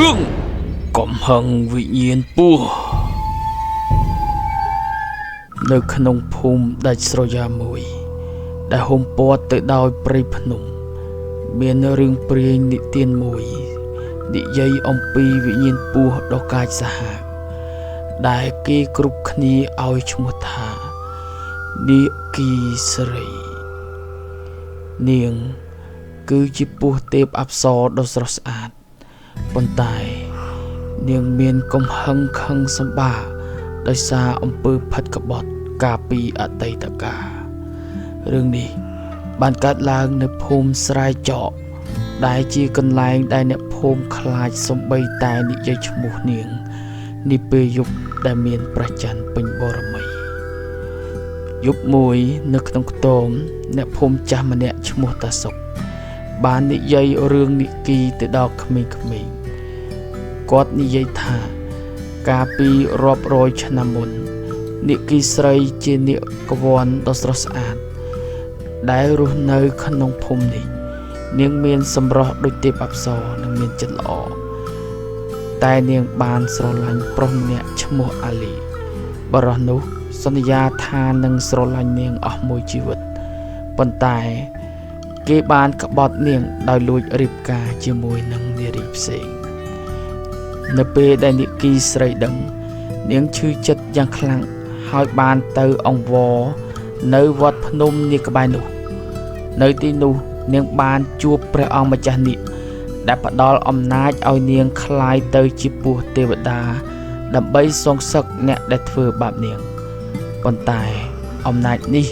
รื่องកំហឹងវិញ្ញាណពស់នៅក្នុងភូមិដាច់ស្រយាលមួយដែលហុំព័ទ្ធទៅដោយព្រៃភ្នំមានរឿងព្រេងនិទានមួយនិយាយអំពីវិញ្ញាណពស់ដ៏កាចសាហាវដែលគេគ្រប់គ្នាឲ្យឈ្មោះថានាគីស្រីនាងគឺជាពស់ទេពអប្សរដ៏ស្រស់ស្អាតប៉ុន្តែនាងមានកំហឹងខឹងសម្បាដោយសារអំពើផិតក្បត់កាលពីអតីតកាលរឿងនេះបានកើតឡើងនៅភូមិស្រែចកដែលជាកន្លែងដែលអ្នកភូមិខ្លាចសំបីតែនិយាយឈ្មោះនាងនេះពេលយប់ដែលមានព្រះច័ន្ទពេញបរមីយប់មួយនៅក្នុងខ្ទមអ្នកភូមិចាស់ម្នាក់ឈ្មោះតាសុកបាននិយាយរឿងនិគីទៅដល់ក្មេងៗគាត់និយាយថាកាលពីរាប់រយឆ្នាំមុននិគីស្រីជានាគវ័នដ៏ស្រស់ស្អាតដែលរស់នៅក្នុងភូមិនេះនាងមានសម្រស់ដូចទេពអប្សរនិងមានចិត្តល្អតែនាងបានស្រឡាញ់ប្រុសម្នាក់ឈ្មោះអាលីបរិះនោះសន្យាថានឹងស្រឡាញ់នាងអស់មួយជីវិតប៉ុន្តែគេបានក្បត់នាងដោយលួចរៀបការជាមួយនឹងនារីផ្សេងនៅពេលដែលនិគីស្រីដឹងនាងឈឺចិត្តយ៉ាងខ្លាំងហើយបានទៅអង្វរនៅវត្តភ្នំនាក្បែរនោះនៅទីនោះនាងបានជួបព្រះអង្គម្ចាស់នាគដែលផ្ដល់អំណាចឲ្យនាងคล้ายទៅជាពស់ទេវតាដើម្បីសងសឹកអ្នកដែលធ្វើបាបនាងប៉ុន្តែអំណាចនេះ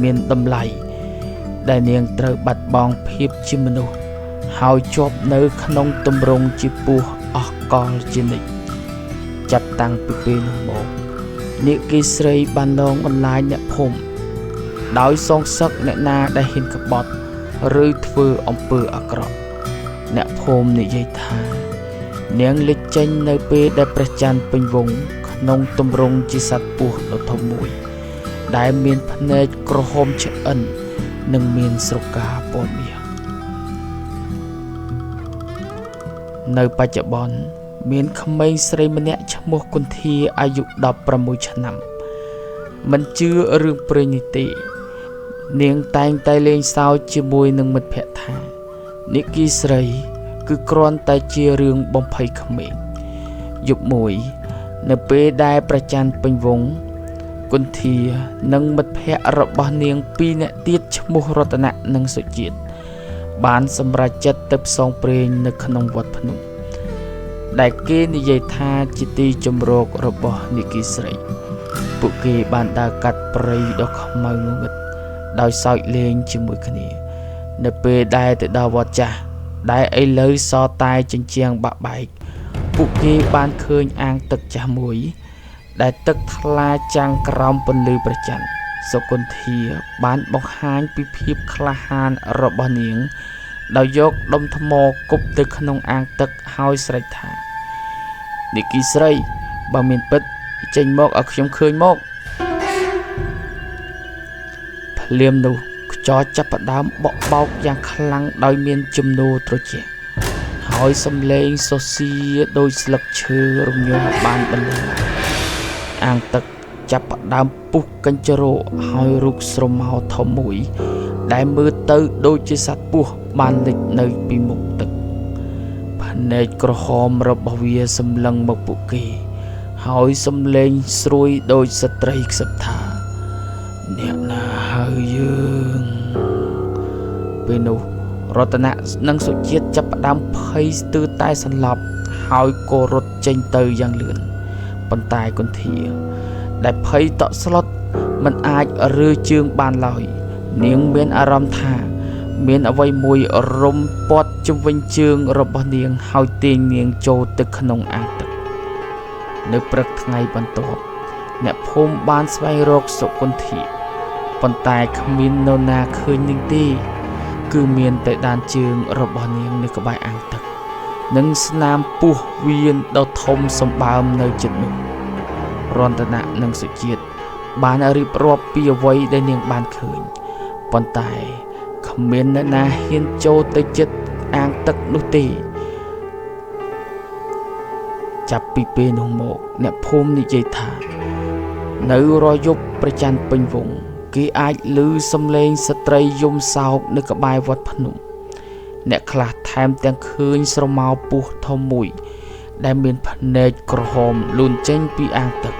មានតម្លៃដែលនាងត្រូវបាត់បង់ភាពជាមនុស្សហើយជាប់នៅក្នុងទម្រង់ជាពស់អស់កលជានិច្ចចាប់តាំងពីពេលនោះមកនាគីស្រីបានលងបន្លាចអ្នកភូមិដោយសងសឹកអ្នកណាដែលហ៊ានក្បត់ឬធ្វើអំពើអាក្រក់អ្នកភូមិនិយាយថានាងលេចចេញនៅពេលដែលព្រះច័ន្ទពេញវង្សក្នុងទម្រង់ជាសត្វពស់ដ៏ធំមួយដែលមានភ្នែកក្រហមឆ្អិននិងមានស្រកាពណ៌មាសនៅបច្ចុប្បន្នមានក្មេងស្រីម្នាក់ឈ្មោះគុន្ធាអាយុ16ឆ្នាំមិនជឿរឿងព្រេងនេះទេនាងតែងតែលេងសើចជាមួយនឹងមិត្តភក្តិថានិគីស្រីគឺគ្រាន់តែជារឿងបំភ័យក្មេងយប់មួយនៅពេលដែលព្រះច័ន្ទពេញវង្សគុន្ធានិងមិត្តភក្តិរបស់នាងពីរនាក់ទៀតឈ្មោះរតនៈនិងសុជាតិបានសម្រេចចិត្តទៅផ្សងព្រេងនៅក្នុងវត្តភ្នំដែលគេនិយាយថាជាទីជម្រករបស់និគីស្រីពួកគេបានដើរកាត់ព្រៃដ៏ខ្មៅងងឹតដោយសើចលេងជាមួយគ្នានៅពេលដែលទៅដល់វត្តចាស់ដែលឥឡូវសតែជញ្ជាំងបាក់បែកពួកគេបានឃើញអាងទឹកចាស់មួយដែលទឹកថ្លាចាំងក្រោមពន្លឺព្រះច័ន្ទសុគន្ធាបានបង្ហាញពីភាពក្លាហានរបស់នាងដោយយកដុំថ្មគប់ទៅក្នុងអាងទឹកហើយស្រែកថានិគីស្រីបើមានពិតចេញមកឲ្យខ្ញុំឃើញមកភ្លាមនោះខ្យល់ចាប់ផ្ដើមបក់បោកយ៉ាងខ្លាំងដោយមានជំនោរត្រជាក់ហើយសំឡេងសូសៀដោយស្លឹកឈើរញ័របានបន្លឺអាងទឹកចាប់ផ្ដើមពុះកញ្ជ្រោកហើយរូបស្រមោលធំមួយដែលមើលទៅដូចជាសត្វពស់បានលេចនៅពីមុខទឹកភ្នែកក្រហមរបស់វាសម្លឹងមកពួកគេហើយសំឡេងស្រួយដូចស្ត្រីខ្សឹបថាអ្នកណាហៅយើងពេលនោះរតនៈនិងសុជាតិចាប់ផ្ដើមភ័យស្ទើរតែសន្លប់ហើយក៏រត់ចេញទៅយ៉ាងលឿនប៉ុន្តែគុន្ធាដែលភ័យតក់ស្លុតមិនអាចរើជើងបានឡើយនាងមានអារម្មណ៍ថាមានអ្វីមួយរុំព័ទ្ធជុំវិញជើងរបស់នាងហើយទាញនាងចូលទៅក្នុងអាងទឹកនៅព្រឹកថ្ងៃបន្ទាប់អ្នកភូមិបានស្វែងរកសុគន្ធាប៉ុន្តែគ្មាននរណាឃើញនាងទេគឺមានតែដានជើងរបស់នាងនៅក្បែរអាងទឹកនិងស្នាមពស់វៀនដ៏ធំសម្បើមនៅជិតនោះរតនៈនិងសុជាតិបានរៀបរាប់ពីអ្វីដែលនាងបានឃើញប៉ុន្តែគ្មានអ្នកណាហ៊ានចូលទៅជិតអាងទឹកនោះទេ ចាប់ពីពេលនោះមកអ្នកភូមិនិយាយថានៅរាល់យប់ព្រះច័ន្ទពេញវង្សគេអាចឮសំឡេងស្ត្រីយំសោកនៅក្បែរវត្តភ្នំអ្នកខ្លះថែមទាំងឃើញស្រមោលពស់ធំមួយដែលមានភ្នែកក្រហមលូនចេញពីអាងទឹក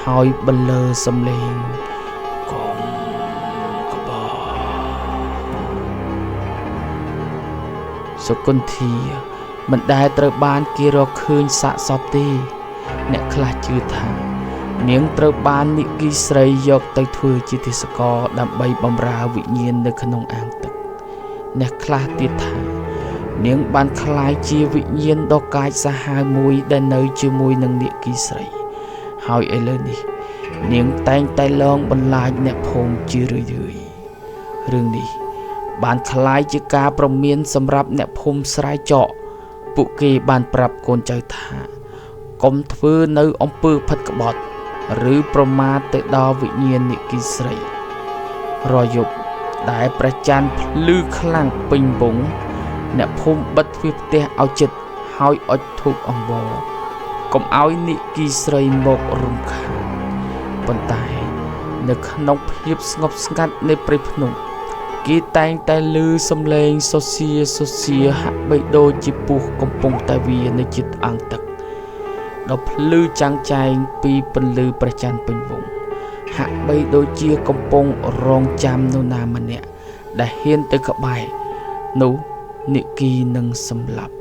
ហើយបន្លឺសំឡេងកុំក្បោសុគន្ធាមិនដែលត្រូវបានគេរកឃើញសាកសពទេអ្នកខ្លះជឿថានាងត្រូវបាននិគីស្រីយកទៅធ្វើជាទេសកលដើម្បីបម្រើវិញ្ញាណនៅក្នុងអាងទឹកអ្នកខ្លះទៀតថានាងបានក្លាយជាវិញ្ញាណដ៏កាចសាហាវមួយដែលនៅជាមួយនឹងនិគីស្រីហើយឥឡូវនេះនាងតែងតែលងបន្លាចអ្នកភូមិជារឿយៗរឿងនេះបានក្លាយជាការប្រមានសម្រាប់អ្នកភូមិស្រែចកពួកគេបានប្រាប់កូនចៅថាកុំធ្វើនៅអំពើផិតក្បត់ឬប្រមាថទៅដល់វិញ្ញាណនិគីស្រីរាល់យប់ដែលព្រះច័ន្ទភ្លឺខ្លាំងពេញវង្សអ្នកភូមិបិទទ្វារផ្ទះឲ្យជិតហើយអុជធូបអង្វរកុំឲ្យនិគីស្រីមករំខានប៉ុន្តែនៅក្នុងភាពស្ងប់ស្ងាត់នៃព្រៃភ្នំគេតែងតែឮសំឡេងសូសៀហាក់បីដូចជាពស់កំពុងតែវានៅជិតអាងទឹកដ៏ភ្លឺចាំងចែងពីពន្លឺព្រះច័ន្ទពេញវង្សហាក់បីដូចជាកំពុងរងចាំនរណាម្នាក់ដែលហ៊ានទៅក្បែរនោះនិគីនឹងសម្លាប់